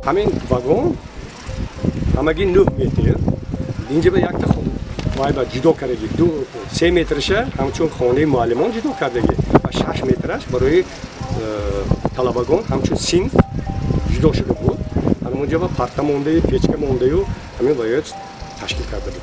همین واگن همگی 9 متر اینجا به یک خود وای با جدا کردگی 3 مترشه همچون خانه معلمان جدا کردگی و 6 مترش برای طلبگان همچون صنف جدا شده بود. همونجا با پرتا مونده پیچکه مونده و همین باید تشکیل کرده بود.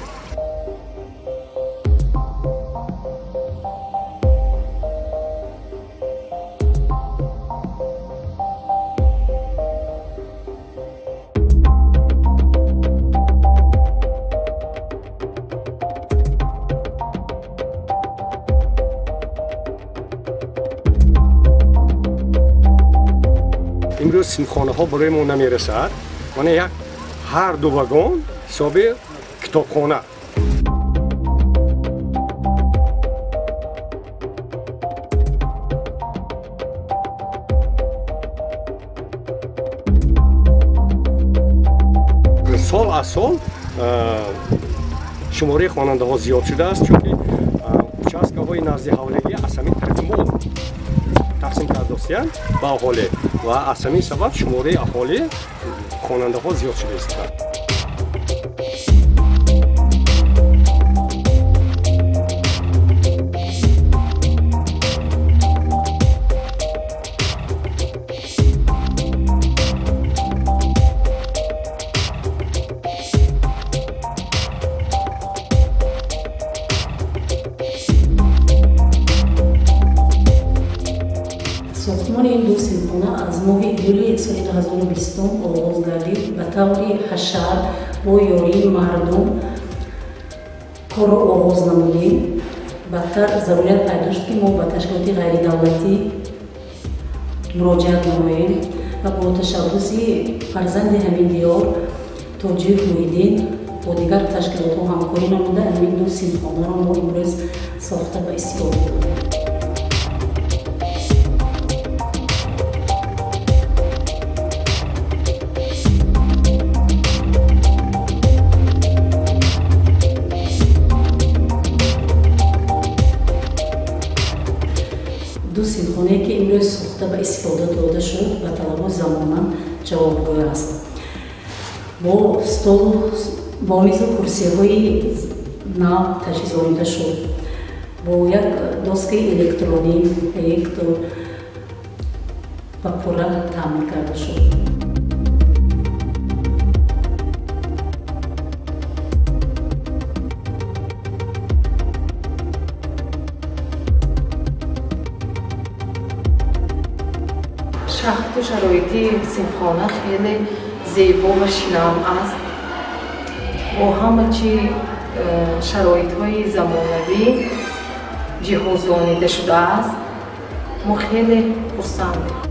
امروز صنفخانه ها برای ما نمیرسد. من یک هر دو واگن حساب کتابخانه. سال از سال شماره خواننده ها زیاد شده است چون که участка های نزد حوالگی از همین ترتیب تقسیم کرده هستند به اهالی و از همین سبب شماره اهالی خواننده ها زیاد شده است. ساختمان این دو صنفخانه از ماه ایولی سال 2020 آغاز گردید و طوری حشر با یاری مردم کار را آغاز نمودیم. بعدتر ضرورت پیدا شد که ما به تشکیلات غیر دولتی مراجعت نماییم و با تشبث فرزند همین دیار تاجر محیدین با دیگر تشکیلات ها همکاری نموده همین دو صنفخانه را ما امروز ساخته و استفاده کنیم. دو صنفخانه که امروز ساخته و استفاده داده شد و طلبات زماناً جوابگوی است. با استال با میز و کرسی های نو تجهیز آورده شد. با یک دسک الکترونیک یک دور و پوره تعمیر کرده شد. شرایط و شرایطی صنفخانه خیلی زیبا و شیلم است. با همه چی شرایط های زمانوی جهاز دانیده شده است. ما خیلی خرسندیم.